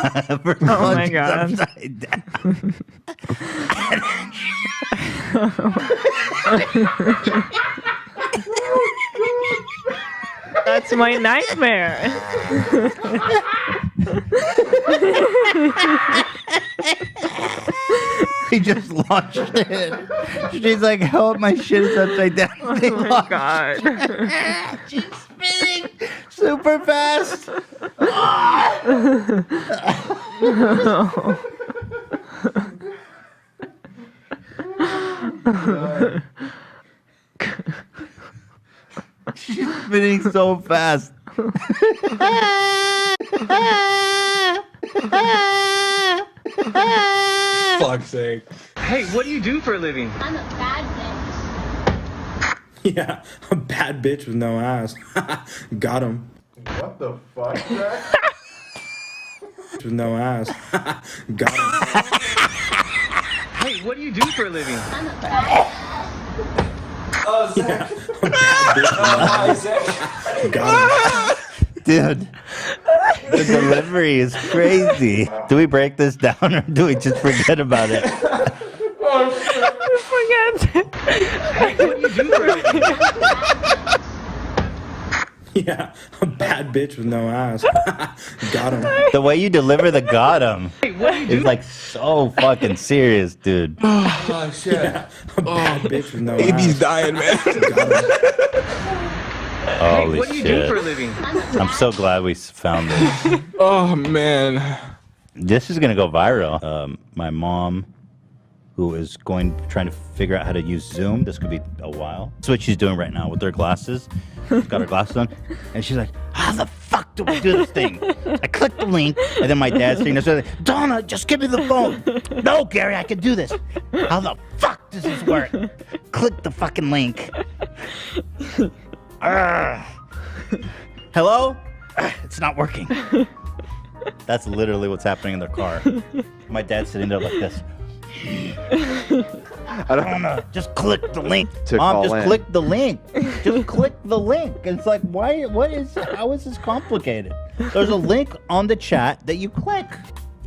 Oh my god. Upside down. That's my nightmare. He just launched it. She's like, help, my shit is upside down. They Oh my launched god. it. She's spinning super fast. She's spinning so fast. Fuck's sake. Hey, what do you do for a living? I'm a bad bitch. Yeah, a bad bitch with no ass. Got him. What the fuck, Jack? With no ass. Got him. Hey, what do you do for a living? I'm a bad Oh, Zach. Yeah, a bad bitch with no ass. Got him. Dude, the delivery is crazy. Do we break this down or do we just forget about it? Forget. Hey, what do you do for a living? Yeah, a bad bitch with no ass. Got him. The way you deliver the got him Hey, what do you do? is like so fucking serious, dude. Oh, shit. Yeah, a bad bitch with no Baby's ass. dying, man. Got him. Hey, Holy what do you do for a shit. living? I'm so glad we found this. Oh, man. This is gonna go viral. My mom, who is trying to figure out how to use Zoom. This could be a while. That's what she's doing right now with her glasses. She's got her glasses on, and she's like, "How the fuck do we do this thing?" I click the link, and then my dad's saying, like, "Donna, just give me the phone." No, Gary, I can do this. How the fuck does this work? Click the fucking link. Hello? It's not working. That's literally what's happening in their car. My dad's sitting there like this. I don't Mama, just click the link. To Mom, call just in. click the link. Just click the link. It's like, why? How is this complicated? There's a link on the chat that you click.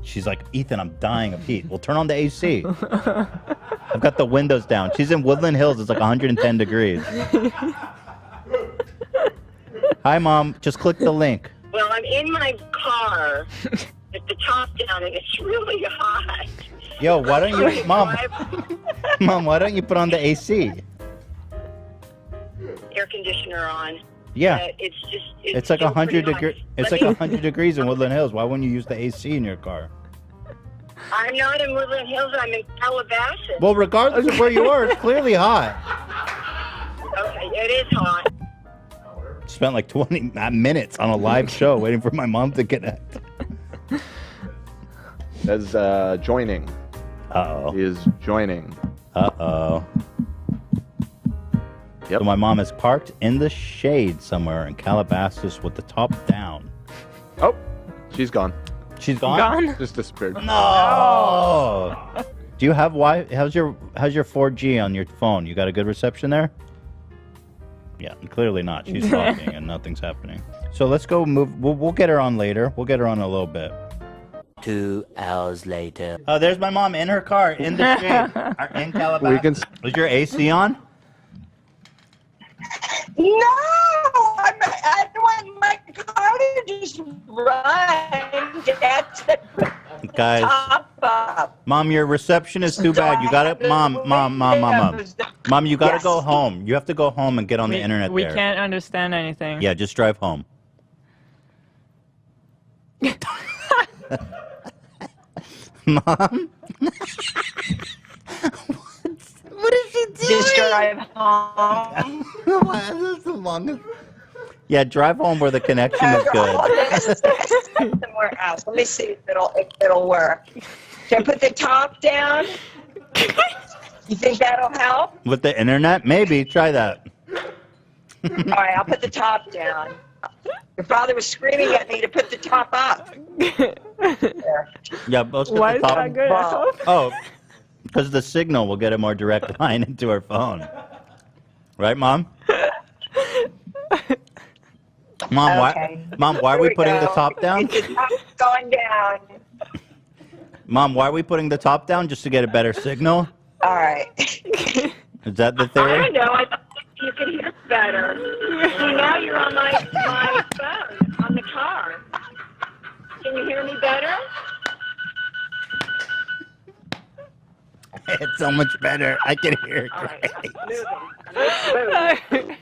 She's like, Ethan, I'm dying of heat. Well, turn on the AC. I've got the windows down. She's in Woodland Hills. It's like 110 degrees. Hi, Mom. Just click the link. Well, I'm in my car with the top down, and it's really hot. Yo, why don't you, Mom? Drive Mom, why don't you put on the AC? air conditioner on. Yeah. It's just It's like still 100 pretty hot. degrees. It's Let like me- 100 degrees in Woodland Hills. Why wouldn't you use the AC in your car? I'm not in Woodland Hills. I'm in Calabasas. Well, regardless of where you are, it's clearly hot. Okay, it is hot. Spent like 20 minutes on a live show waiting for my mom to connect. That's joining. Uh-oh. He is joining. Uh-oh. Yep. So my mom is parked in the shade somewhere in Calabasas with the top down. Oh, she's gone. She's gone? Gone? Just disappeared. No! Do you have Wi? How's your 4G on your phone? You got a good reception there? Yeah, clearly not. She's talking and nothing's happening. So let's go move. We'll get her on later. We'll get her on in a little bit. 2 hours later. Oh, there's my mom in her car in the shade in Calabasas. We can. Was your AC on? No, I don't want my car to just run. That's the Guys, top up. Mom, your reception is too bad. You got to, Mom, you got to Yes. go home. You have to go home and get on the internet We there. can't understand anything. Yeah, just drive home. Mom? What is she doing? Just drive home. That's the longest. Yeah, drive home where the connection is good. Somewhere else. Let me see if it'll work. Can I put the top down? You think that'll help? With the internet? Maybe. Try that. All right, I'll put the top down. Your father was screaming at me to put the top up. There. Yeah, let's get Why the is top. that good? Wow. Oh, because the signal will get a more direct line into her phone. Right, Mom? Mom, Okay. why are Here we we putting the go. top down? The top's going down. Mom, why are we putting the top down just to get a better signal? All right. Is that the I theory? don't know. I thought you could hear better. See, now you're on my phone, on the car. Can you hear me better? It's so much better. I can hear it All right, great. I'm moving.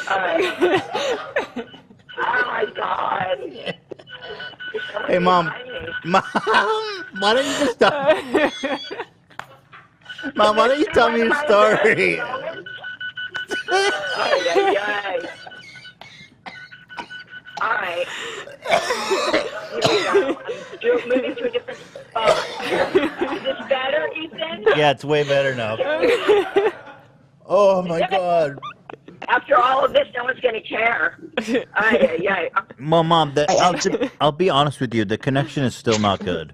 All right. Oh my God. Hey, Mom. Mom, why don't you just stop? Mom, why don't you tell me your story? All right. Here we go. I'm moving to a different spot. Is this better, Ethan? Yeah, it's way better now. Oh my God. After all of this, no one's going to care. Mom, I'll be honest with you. The connection is still not good.